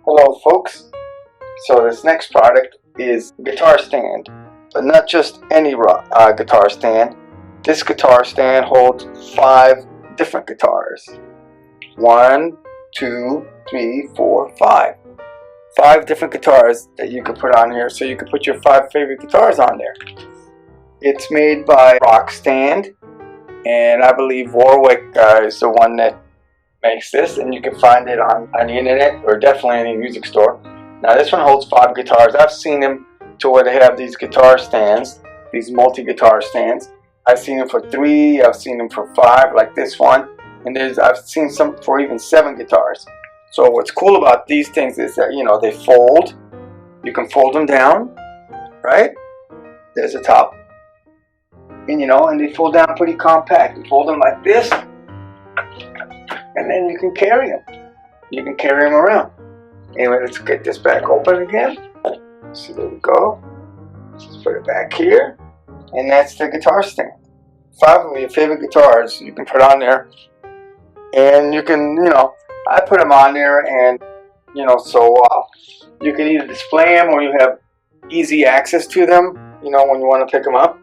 Hello folks, so this next product is a guitar stand, but not just any guitar stand. This guitar stand holds 5 different guitars. 1, 2, 3, 4, 5. 5 different guitars that you can put on here, so you can put your 5 favorite guitars on there. It's made by Rockstand, and I believe Warwick is the one that makes this, and you can find it on the internet or definitely in any music store. Now this one holds 5 guitars. I've seen them to where they have these guitar stands, these multi-guitar stands. I've seen them for 3, I've seen them for 5 like this one, and I've seen some for even 7 guitars. So what's cool about these things is that, you know, they fold. You can fold them down, right? There's a top, and you know, and they fold down pretty compact. You fold them like this, and then you can carry them. You can carry them around. Anyway, let's get this back open again. So there we go. Let's put it back here. And that's the guitar stand. 5 of your favorite guitars you can put on there. And you can, you know, I put them on there, and, you know, so you can either display them or you have easy access to them, you know, when you want to pick them up.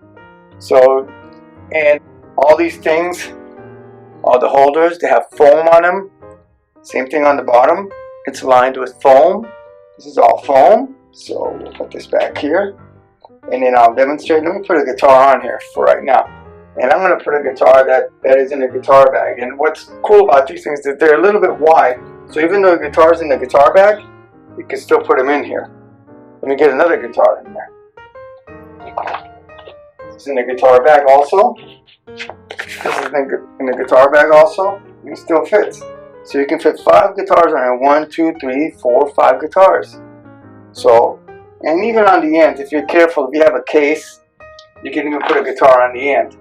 So, and all these things, all the holders, they have foam on them. Same thing on the bottom. It's lined with foam. This is all foam. So we'll put this back here, and then I'll demonstrate. Let me put a guitar on here for right now. And I'm going to put a guitar that is in a guitar bag. And what's cool about these things is that they're a little bit wide. So even though the guitar's in the guitar bag, you can still put them in here. Let me get another guitar in there. It's in the guitar bag also. This is in the guitar bag also. It still fits. So you can fit 5 guitars on it. 1, 2, 3, 4, 5 guitars. So, and even on the end, if you're careful, if you have a case, you can even put a guitar on the end.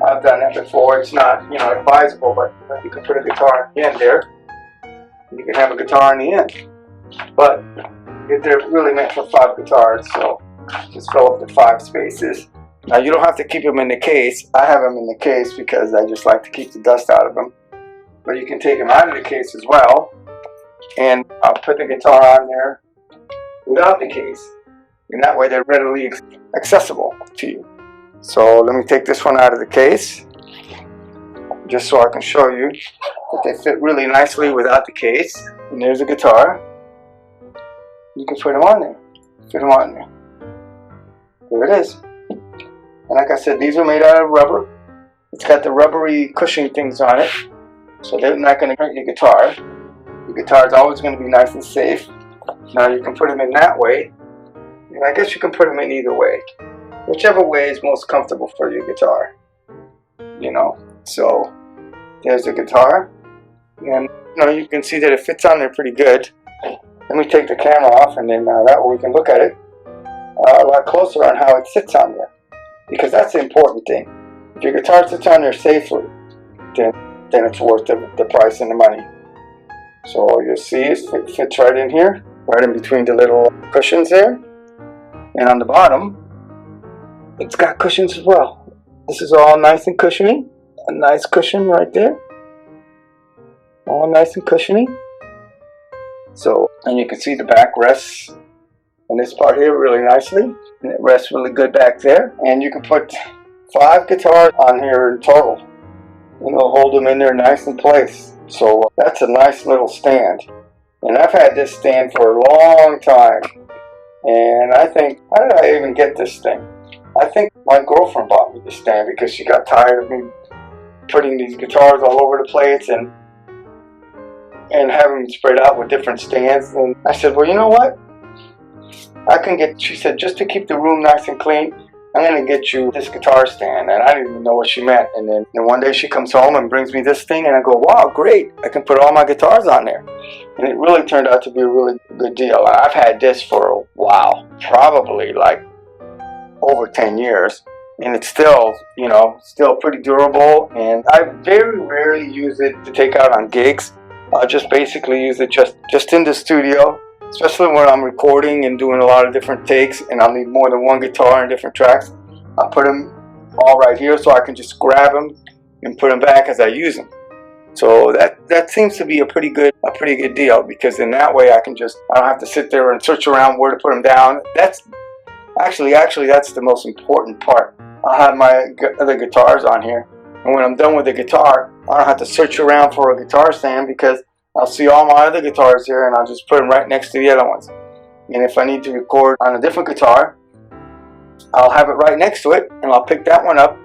I've done that before. It's not, you know, advisable, but you can put a guitar on the end there. You can have a guitar on the end. But they're really meant for 5 guitars, so just fill up the 5 spaces. Now you don't have to keep them in the case. I have them in the case because I just like to keep the dust out of them. But you can take them out of the case as well. And I'll put the guitar on there without the case. And that way they're readily accessible to you. So let me take this one out of the case, just so I can show you that they fit really nicely without the case. And there's a guitar. You can put them on there. Fit them on there. There it is. And like I said, these are made out of rubber. It's got the rubbery cushion things on it, so they're not going to hurt your guitar. Your guitar is always going to be nice and safe. Now you can put them in that way, and I guess you can put them in either way. Whichever way is most comfortable for your guitar. You know, so there's the guitar. And you know, you can see that it fits on there pretty good. Let me take the camera off, and then that way we can look at it a lot closer on how it sits on there. Because that's the important thing. If your guitar sits on there safely, then it's worth the price and the money. So you'll see it fits right in here, right in between the little cushions there. And on the bottom, it's got cushions as well. This is all nice and cushiony. A nice cushion right there. All nice and cushiony. So, and you can see the back rests in this part here really nicely. And it rests really good back there. And you can put 5 guitars on here in total. And it'll hold them in there nice in place. So that's a nice little stand. And I've had this stand for a long time. And I think, how did I even get this thing? I think my girlfriend bought me this stand because she got tired of me putting these guitars all over the place and having them spread out with different stands. And I said, well, you know what? She said, just to keep the room nice and clean, I'm going to get you this guitar stand. And I didn't even know what she meant. And then one day she comes home and brings me this thing, and I go, wow, great. I can put all my guitars on there. And it really turned out to be a really good deal. I've had this for a while, probably like over 10 years. And it's still, you know, still pretty durable. And I very rarely use it to take out on gigs. I'll just basically use it just in the studio. Especially when I'm recording and doing a lot of different takes and I'll need more than one guitar in different tracks. I'll put them all right here so I can just grab them and put them back as I use them. So that seems to be a pretty good deal, because in that way I don't have to sit there and search around where to put them down. That's actually that's the most important part. I'll have my other guitars on here, and when I'm done with the guitar, I don't have to search around for a guitar stand, because I'll see all my other guitars here and I'll just put them right next to the other ones. And if I need to record on a different guitar, I'll have it right next to it, and I'll pick that one up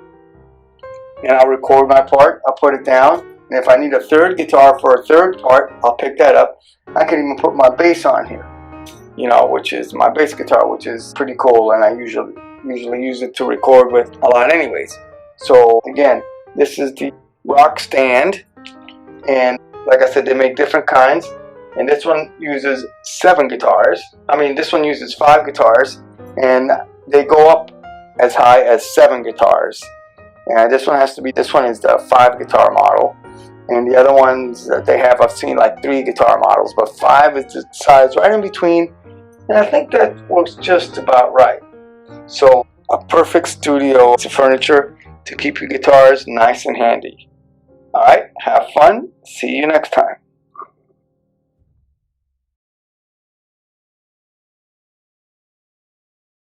and I'll record my part. I'll put it down, and if I need a third guitar for a third part, I'll pick that up. I can even put my bass on here, you know, which is my bass guitar, which is pretty cool, and I usually use it to record with a lot anyways. So again, this is the Rockstand, and like I said, they make different kinds, and this one uses 7 guitars. I mean, this one uses 5 guitars, and they go up as high as 7 guitars. And this one is the 5 guitar model, and the other ones that they have, I've seen like 3 guitar models, but 5 is the size right in between, and I think that works just about right. So a perfect studio furniture to keep your guitars nice and handy. Alright, have fun. See you next time.